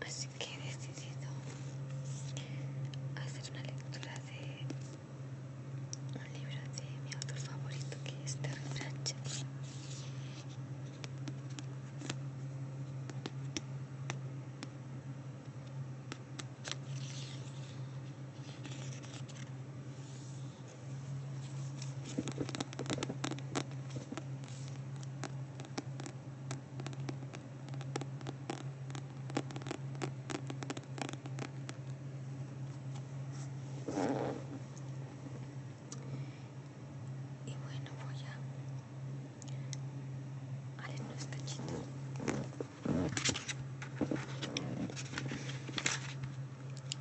Así que he decidido hacer una lectura de un libro de mi autor favorito, que es de Pratchett. Y bueno, voy a leer unos cachitos.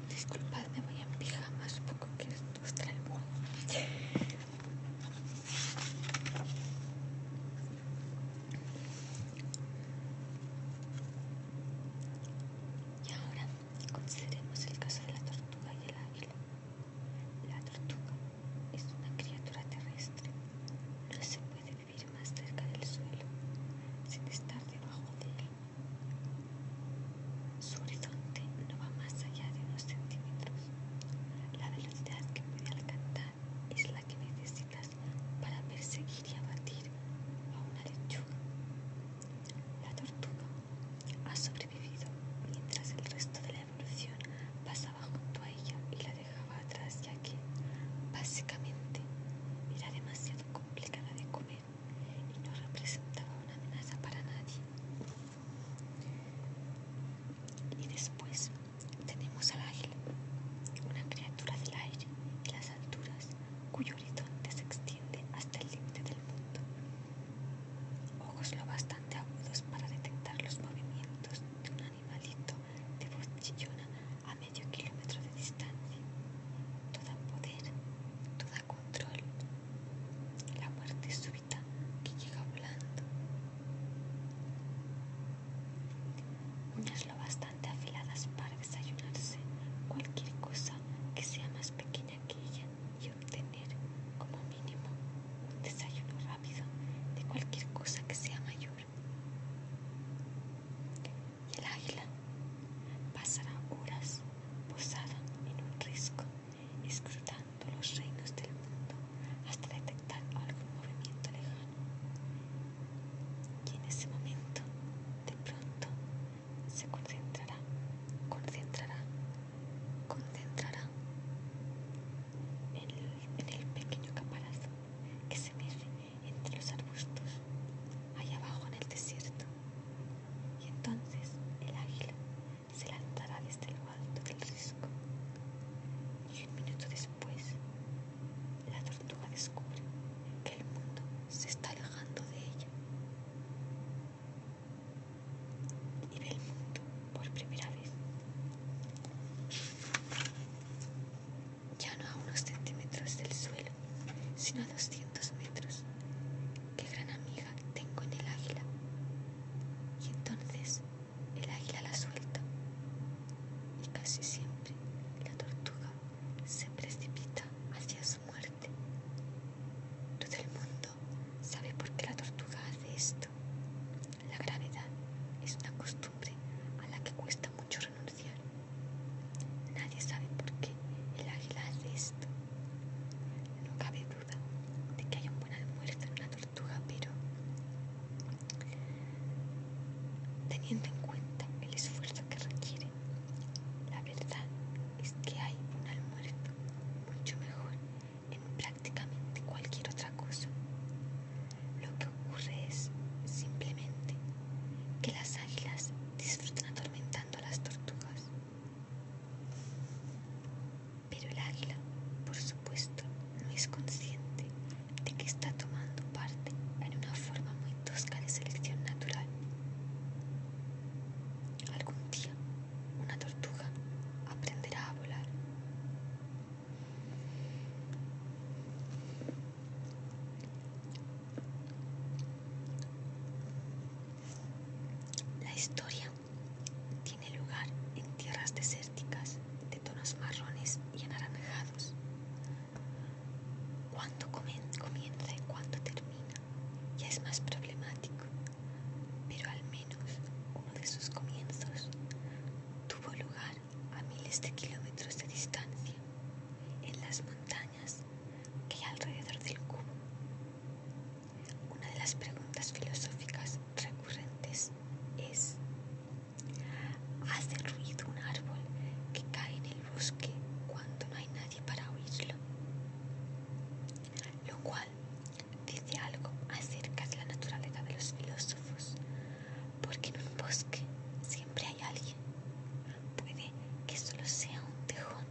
Disculpadme, voy en pijama, supongo que esto os trae el juego. Y ahora consideremos el caso de la tortuga y el águila. La tortuga es una criatura terrestre. No se puede vivir más cerca del suelo sin estar debajo de él. Su horizonte no va más allá de unos centímetros. La velocidad que puede alcanzar es la que necesitas para perseguir y abatir a una lechuga. La tortuga ha sobrevivido mientras el resto de la evolución pasaba junto a ella y la dejaba atrás, ya que, básicamente, era demasiado complicada de comer y no representaba una amenaza para nadie. Y después tenemos al águila, una criatura del aire y las alturas, cuyo horizonte se extiende hasta el límite del mundo. Ojos lo bastante agudos para detectar los movimientos de un animalito de voz chillona a medio kilómetro de distancia. Toda poder, toda control. La muerte súbita que llega volando. Uñas lo bastante afiladas para desayunarse cualquier cosa que sea más pequeña que ella y obtener, como mínimo, un desayuno rápido de cualquier cosa que sea mayor. Y el águila pasará horas posada en un risco, escrutando los reinos del mundo hasta detectar algún movimiento lejano. Y en ese momento, de pronto, se concentrará en el pequeño caparazo que se mece entre los arbustos, allá abajo en el desierto. Y entonces el águila se lanzará desde lo alto del risco. Y un minuto después, la tortuga descubre que el mundo se está alejando de ella. Y ve el mundo por primera vez. Ya no a unos centímetros del suelo, sino a 200 metros. Qué gran amiga tengo en el águila. Y entonces el águila la suelta. Y casi siempre la tortuga se precipita hacia su muerte. Todo el mundo sabe por qué la tortuga hace esto. La gravedad es una costumbre a la que cuesta mucho renunciar. Nadie sabe por qué el águila hace esto. No cabe duda de que hay un buen almuerzo en una tortuga, pero teniendo en cuenta el esfuerzo que requiere, la verdad es que hay un almuerzo mucho mejor en prácticamente cualquier otra cosa. Lo que ocurre es simplemente que las águilas disfrutan atormentando a las tortugas. Pero el águila, por supuesto, no es consciente de que está tomando parte en una forma muy tosca de selección natural. Algún día, una tortuga aprenderá a volar. La historia tiene lugar en tierras desérticas de tonos marrones y anaranjados. Cuándo comienza y cuándo termina ya es más problemático, pero al menos uno de sus comienzos tuvo millones de kilómetros de distancia, en las montañas que hay alrededor del cubo. Una de las preguntas filosóficas recurrentes es: ¿hace ruido un árbol que cae en el bosque cuando no hay nadie para oírlo? Lo cual dice algo acerca de la naturaleza de los filósofos, porque en un bosque siempre hay alguien. Puede que solo sea un tejón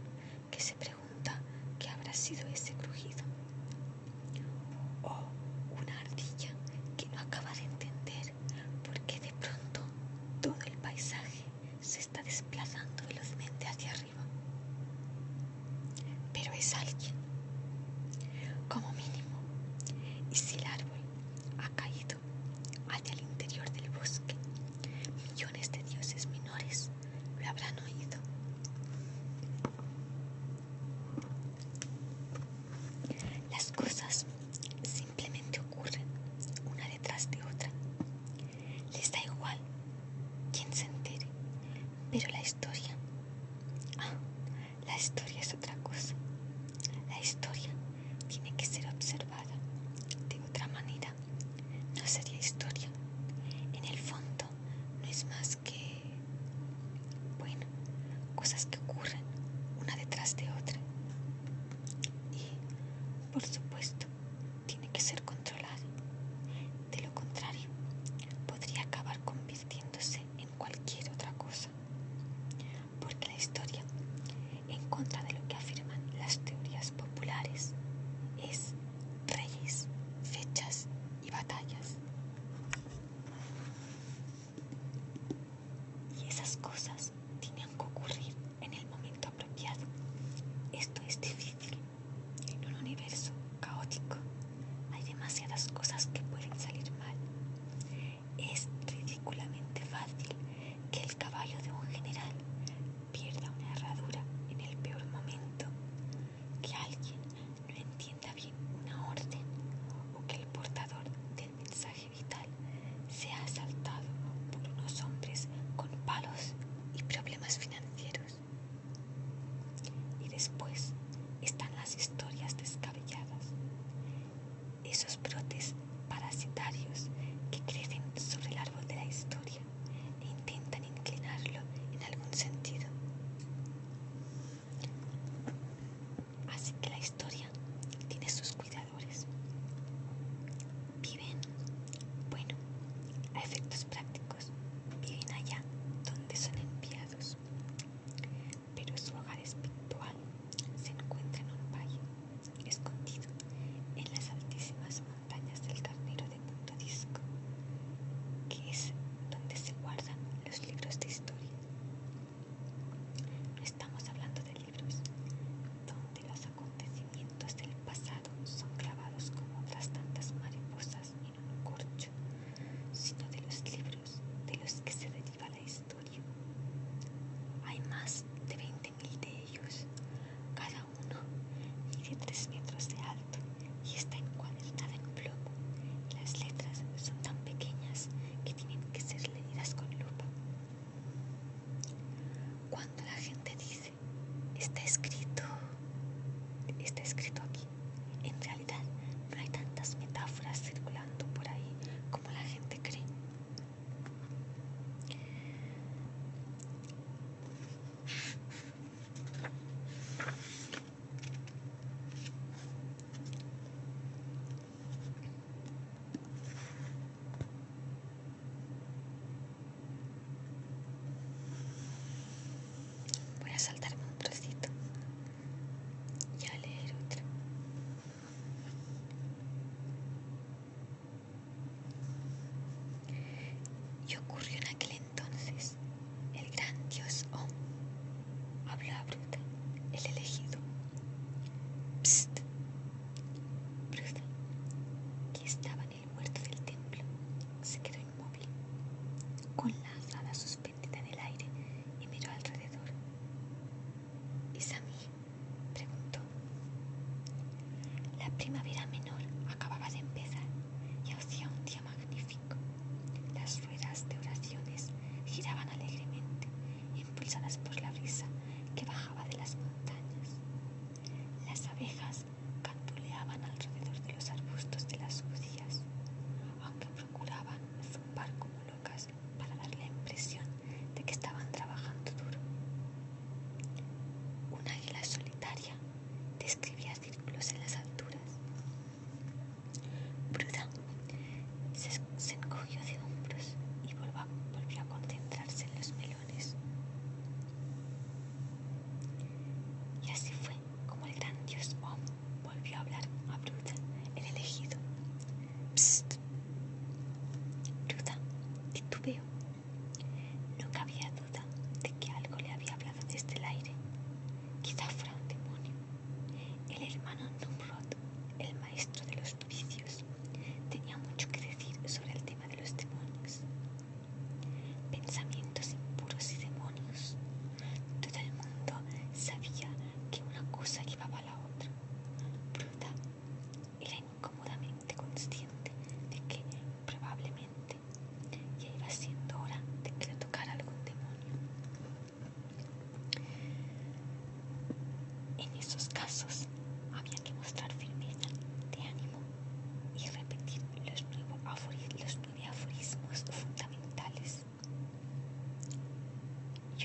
que se pregunta qué habrá sido ese crujido, o una ardilla que no acaba de entender por qué de pronto todo el paisaje se está desplazando velozmente hacia arriba. Pero es alguien, como mínimo, y si el árbol ha caído hacia el interior del bosque, millones de dioses menores lo habrán oído. Las cosas simplemente ocurren una detrás de otra. Les da igual quién se entere, pero la historia es otra cosa. La historia tiene que ser observada. De otra manera, no sería historia. En el fondo, no es más que, cosas que ocurren una detrás de otra. Y, por supuesto, tiene que ser controlada. De lo contrario, podría acabar convirtiéndose en cualquier otra cosa. Porque la historia, en contra de lo que afirman las teorías populares, es reyes, fechas y batallas. Y esas cosas tienen que ocurrir en el momento apropiado. Esto es difícil. En un universo caótico hay demasiadas cosas que pueden salir mal. Es ridículamente fácil que el caballo de un general pierda una herradura en el peor momento, que alguien no entienda bien una orden, o que el portador del mensaje vital sea asaltado por unos hombres con palos y problemas financieros. Y después están las historias descabelladas, esos brotes parasitarios que crecen sobre el árbol de la historia e intentan inclinarlo en algún sentido. Así que la historia tiene sus cuidadores. Viven, a efectos prácticos, viven allá donde son enviados. Pero su hogar espiritual se encuentra en un valle, escondido en las altísimas montañas del Carnero de Punto Disco, que es donde se guardan los libros de historia. No estamos hablando de libros donde los acontecimientos del pasado son clavados como otras tantas mariposas en un corcho, sino de los libros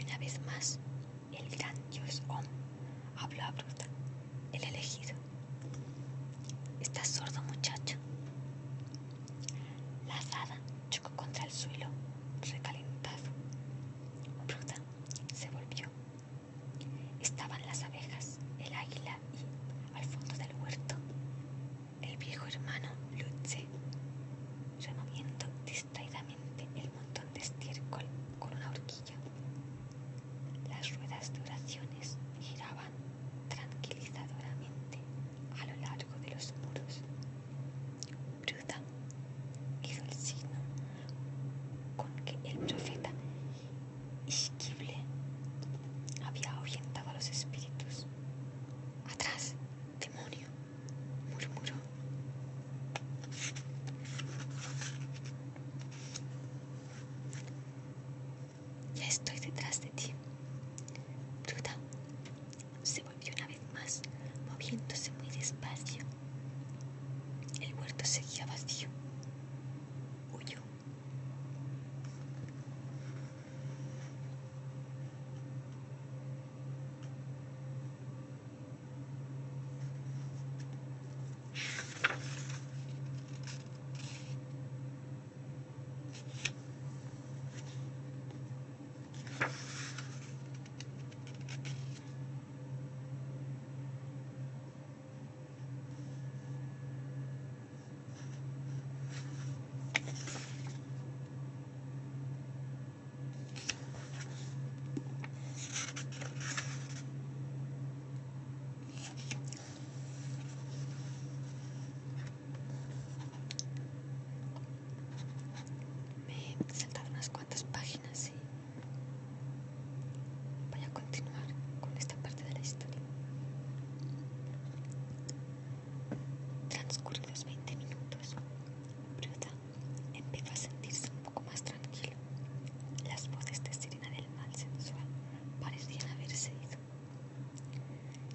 Y una vez más, el gran dios Om habló a Bruta, el elegido. ¿Estás sordo, muchacho? La azada chocó contra el suelo, recalentado. Bruta se volvió. Estaban las abejas, el águila y, al fondo del huerto, el viejo hermano Lutze, removiendo distraídamente el montón de estiércol con una horquilla. Las ruedas de oraciones giraban tranquilizadoramente a lo largo de los muros. Bruta hizo el signo con que el profeta Ishkible había ahuyentado a los espíritus. «Atrás, demonio», murmuró. «Ya estoy detrás de ti». Bruta se volvió una vez más, moviéndose muy despacio. El huerto seguía vacío. Huyó. Me he saltado unas cuantas páginas y voy a continuar con esta parte de la historia. Transcurridos 20 minutos, Bruta empezó a sentirse un poco más tranquilo. Las voces de sirena del mal sensual parecían haberse ido.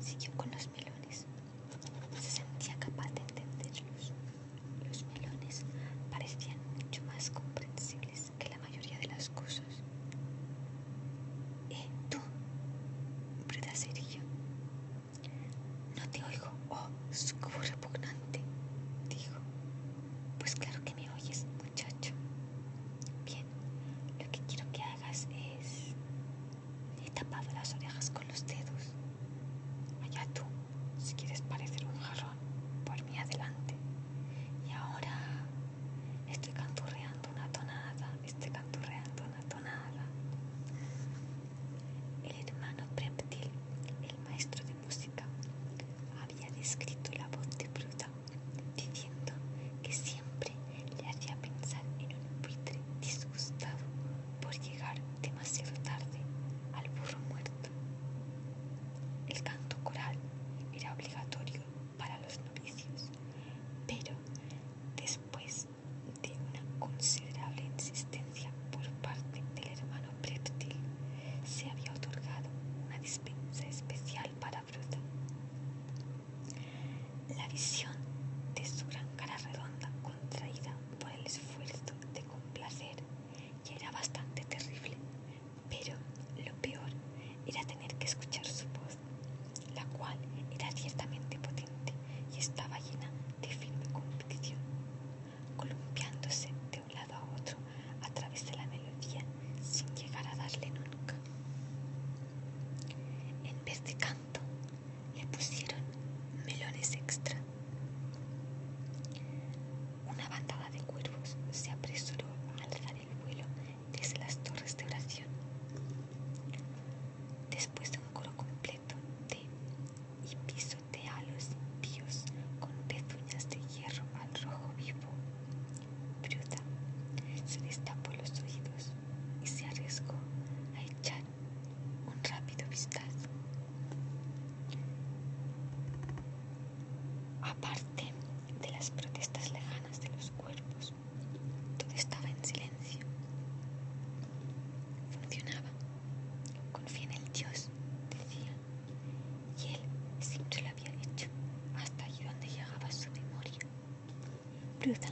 Siguió con los melones. Se sentía capaz de entenderlos. Los melones parecían mucho más comprensibles que la mayoría de las cosas. Tú, Bruta se irguió. No te oigo. Oh, sucubo repugnante, dijo. Pues claro que me oyes, muchacho. Bien, lo que quiero que hagas es... He tapado las orejas con los dedos. Allá tú, si quieres parecer un jarrón, por mí adelante. Y ahora estoy canturreando una tonada. El hermano Pratchett, el maestro de música, había descrito la voz de Bruta, diciendo que siempre le hacía pensar en un buitre disgustado por llegar demasiado tarde al burro muerto. El canto coral era obligatorio para los novicios, pero después de una considerable insistencia por parte del hermano Pratchett, se había otorgado una dispensa especial para Bruta. La visión de su gran cara redonda contraída por el esfuerzo de complacer ya era bastante terrible, pero lo peor era tener que escuchar su voz, la cual era ciertamente potente y estaba llena de firme convicción, columpiándose de un lado a otro a través de la melodía sin llegar a darle nunca. En vez de canto, le pusieron melones extra. Una bandada de cuervos se apresuró a alzar el vuelo desde las torres de oración. Después de un coro completo de y pisotea a los impíos con pezuñas de hierro al rojo vivo, Bruta se destapó los oídos y se arriesgó a echar un rápido vistazo. Aparte de las protestas lejanas de los cuerpos, todo estaba en silencio. Funcionaba. Confía en el Dios, decía, y él siempre lo había hecho, hasta allí donde llegaba su memoria. Bruta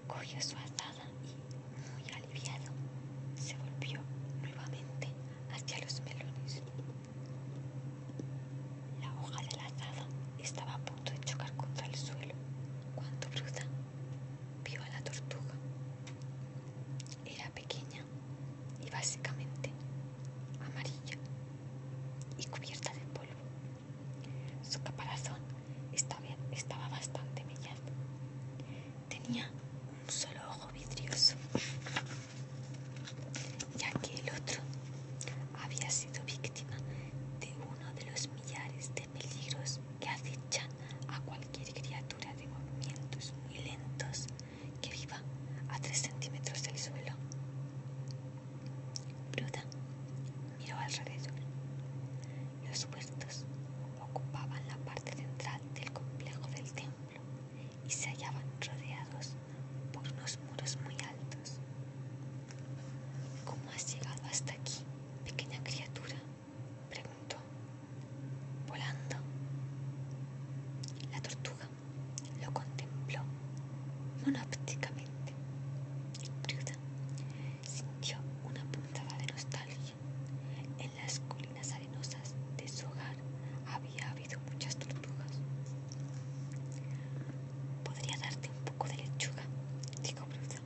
cogió su azada y, muy aliviado, se volvió nuevamente hacia los melones. La hoja de la azada estaba a punto de chocar contra el suelo cuando Bruda vio a la tortuga. Era pequeña y básicamente amarilla y cubierta de polvo. Su caparazón estaba bastante mellado. Tenía un solo ojo vidrioso, ya que el otro había sido víctima de uno de los millares de peligros que acechan a cualquier criatura de movimientos muy lentos que viva a 3 centímetros del suelo. Bruda miró alrededor. Los huertos ocupaban la parte central del complejo del templo y se hallaban rodeados por unos muros muy altos. ¿Cómo has llegado hasta aquí, pequeña criatura?, preguntó. Volando. La tortuga lo contempló monópticamente. Bruda sintió una punzada de nostalgia. En las colinas arenosas de su hogar había habido muchas tortugas. Podría darte un poco de lechuga, dijo Bruda,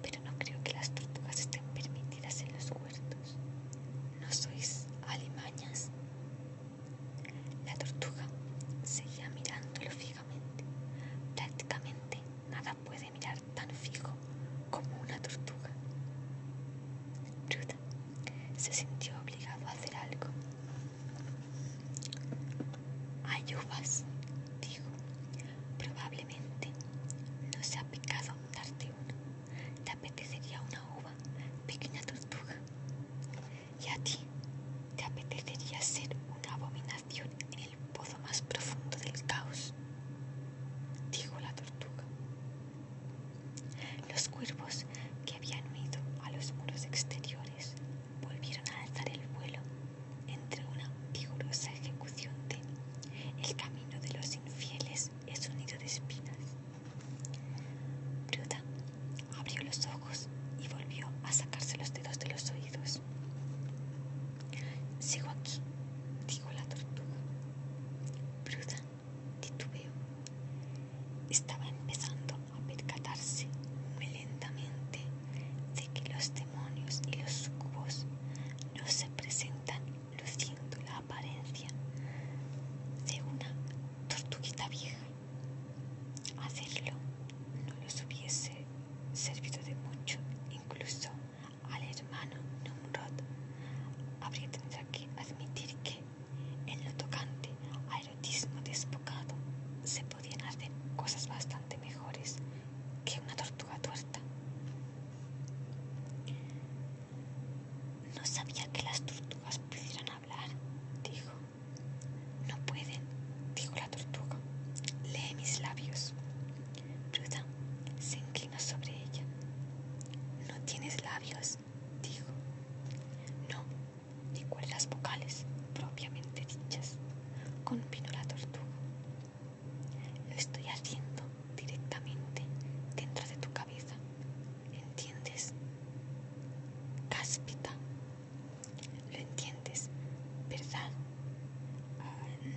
pero no creo que las tortugas estén permitidas en los huertos. ¿No sois alimañas? La tortuga seguía mirándolo fijamente. Prácticamente nada puede mirar tan fijo como una tortuga. Bruda se sintió obligado a hacer algo. Hay uvas, dijo. Probablemente no sea pecado darte una. ¿Te apetecería una uva, pequeña tortuga? ¿Y a ti te apetecería ser una abominación en el pozo más profundo del caos?, dijo la tortuga. Los cuervos que habían huido a los muros exteriores volvieron a alzar el vuelo entre una vigorosa ejecución de El camino de los infieles es un nido de espinas. Bruda abrió los ojos y volvió a sacarse los dedos de los oídos. Sigo aquí, dijo la tortuga. Bruda titubeó. Estaba empezando a percatarse muy lentamente de que los demonios y los sucubos no se presentan luciendo la apariencia de una tortuguita vieja. Hacerlo no les hubiese servido de mucho. Incluso al hermano Numrod habría tenido que admitir que, en lo tocante a erotismo desbocado, se podían hacer cosas bastante mejores que una tortuga tuerta. No sabía que las tortugas pudieran hablar, dijo. No pueden, dijo la tortuga. Lee mis labios. Bruda se inclinó sobre ella. ¿No tienes labios?, dijo. No, ni cuerdas vocales propiamente dichas, convino la tortuga. Lo estoy haciendo directamente dentro de tu cabeza, ¿entiendes? Cáspita. Lo entiendes, ¿verdad?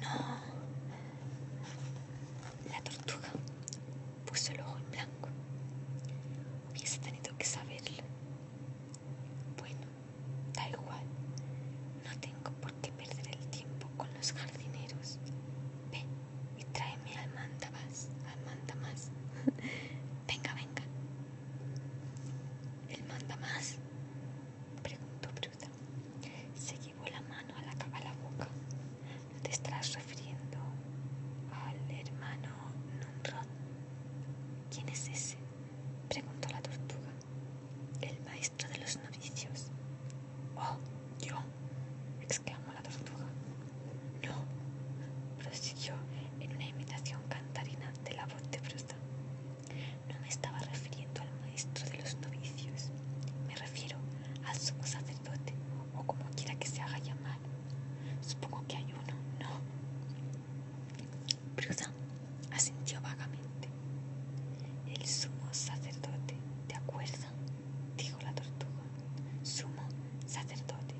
No. La tortuga puso el ojo en blanco. Hubiese tenido que saberlo. Bueno, da igual. No tengo por qué perder el tiempo con los jardineros. Ve y tráeme al mandamás. Venga, venga. ¿El mandamás?, preguntó Bruda. Se llevó la mano a la boca. ¿No te estarás refiriendo al hermano Numrod? ¿Quién es ese?, preguntó la tortuga. El maestro de los novicios. Oh, yo, exclamó la tortuga. No, prosiguió en una imitación cantarina de la voz de Bruda. No me estaba refiriendo al maestro de los novicios. Me refiero al sumo sacerdote, o como quiera que se haga llamar. Supongo que hay uno, ¿no? Bruda asintió vagamente. El sumo sacerdote, ¿de acuerdo?, dijo la tortuga. Sumo sacerdote,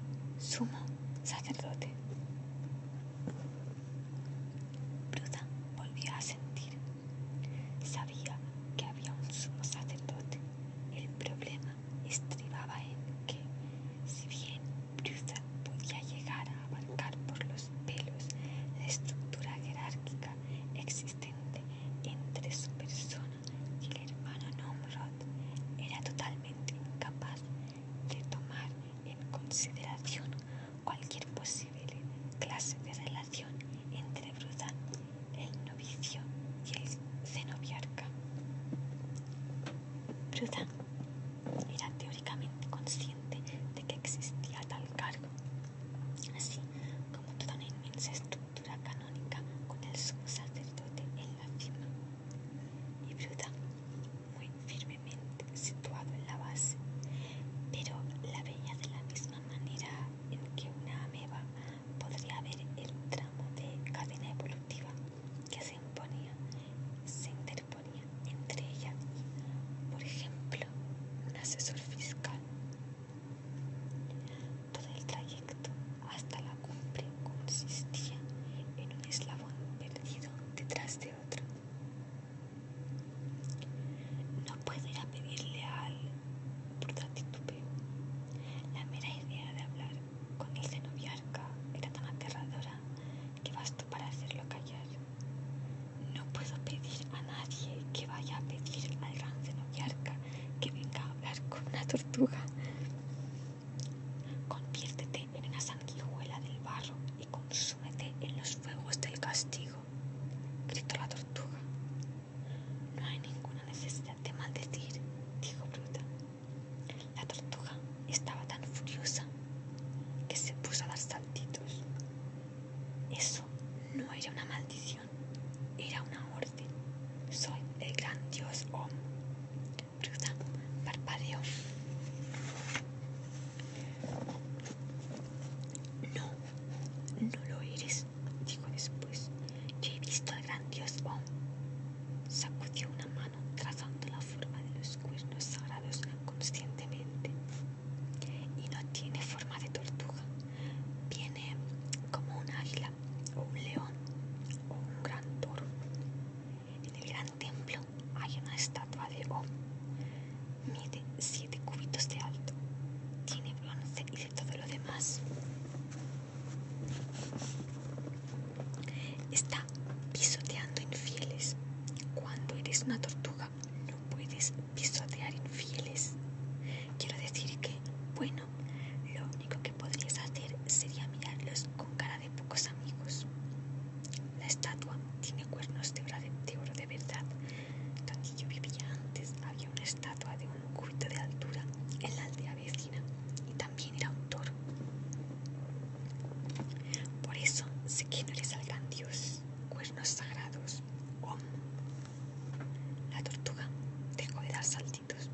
consideración cualquier posible clase de relación entre Bruda, el novicio y el cenobiarca. Bruda era teóricamente consciente de que existía tal cargo, así como toda una inmensa estructura canónica con el sumo sacerdote en la cima, y Bruda muy firmemente situado en la base, pero la veía de la misma manera en que una ameba podría ver el tramo de cadena evolutiva que se interponía entre ella y, por ejemplo, un asesor fiscal. Todo el trayecto hasta la cumbre consistía en un eslabón perdido detrás de otro. No puedo ir a pedirle al Bruda titubeó. La mera idea de hablar con el cenobiarca era tan aterradora que bastó para hacerlo callar. No puedo pedir a nadie que vaya a pedir al gran cenobiarca que venga a hablar con una tortuga. Conviértete en una sanguijuela del barro y consúmete en los fuegos del castigo, gritó la tortuga. No hay ninguna necesidad de maldecir, dijo Bruda. La tortuga estaba tan furiosa que se puso a dar saltitos. Eso no era una maldición, era una orden. Soy el gran dios Om. Bruda parpadeó. No lo eres, dijo después. Yo he visto al gran dios Om. Sacudió una mano trazando la forma de los cuernos sagrados conscientemente. Y no tiene forma de tortuga. Viene como un águila o un león o un gran toro. En el gran templo hay una estatua de Om. Mide 7 cúbitos de alto. Tiene bronce y de todo lo demás. Está pisoteando infieles. Cuando eres una tortuga no puedes pisotear infieles. Quiero decir que, bueno, lo único que podrías hacer sería mirarlos con cara de pocos amigos. La estatua tiene cuernos de oro de verdad. Donde yo vivía antes había una estatua de 1 cúbito de altura en la aldea vecina y también era un toro. Por eso sé que no eres el gran dios. Cuernos sagrados. Om. La tortuga dejó de dar saltitos.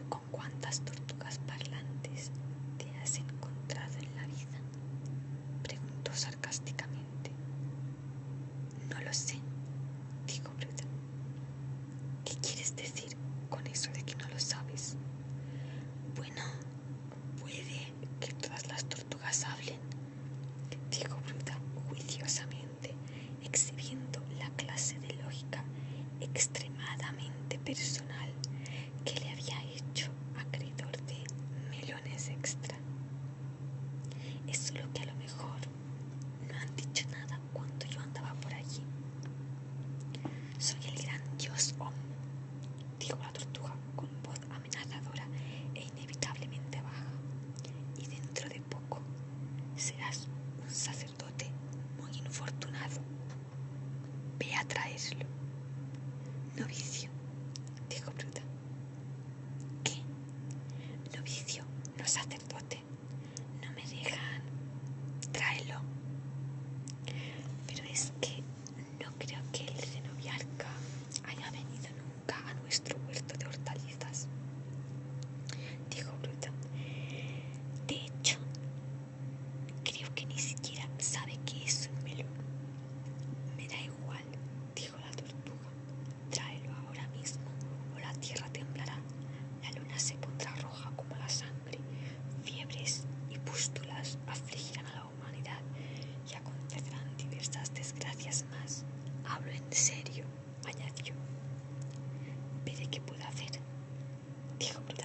¿Con cuántas tortugas parlantes te has encontrado en la vida?, preguntó sarcásticamente. No lo sé, dijo Bruda. ¿Qué quieres decir con eso de que no lo sabes? Bueno, puede que todas las tortugas hablen, dijo Bruda juiciosamente, exhibiendo la clase de lógica extremadamente personal que le había hecho acreedor de melones extra. Es solo que a lo mejor no han dicho nada cuando yo andaba por allí. Soy el gran dios Om, dijo la tortuga con voz amenazadora e inevitablemente baja. Y dentro de poco serás un sacerdote muy infortunado. Ve a traerlo. Novicio, dijo Bruda. ¿Qué? Novicio, no sacerdote. No me dejan. Tráelo. Pero es que no creo que el cenobiarca haya venido nunca a nuestro huerto de hortalizas, dijo Bruda. De hecho, creo que ni siquiera sabe qué es un melón. Me da igual, dijo la tortuga. Tráelo ahora mismo o la tierra temblará. La luna se pondrá roja como la sangre. Fiebres y pústulas afligirán a la humanidad y acontecerán diversas desgracias más. Hablo en serio, añadió. Veré qué puedo hacer, dijo Bruda.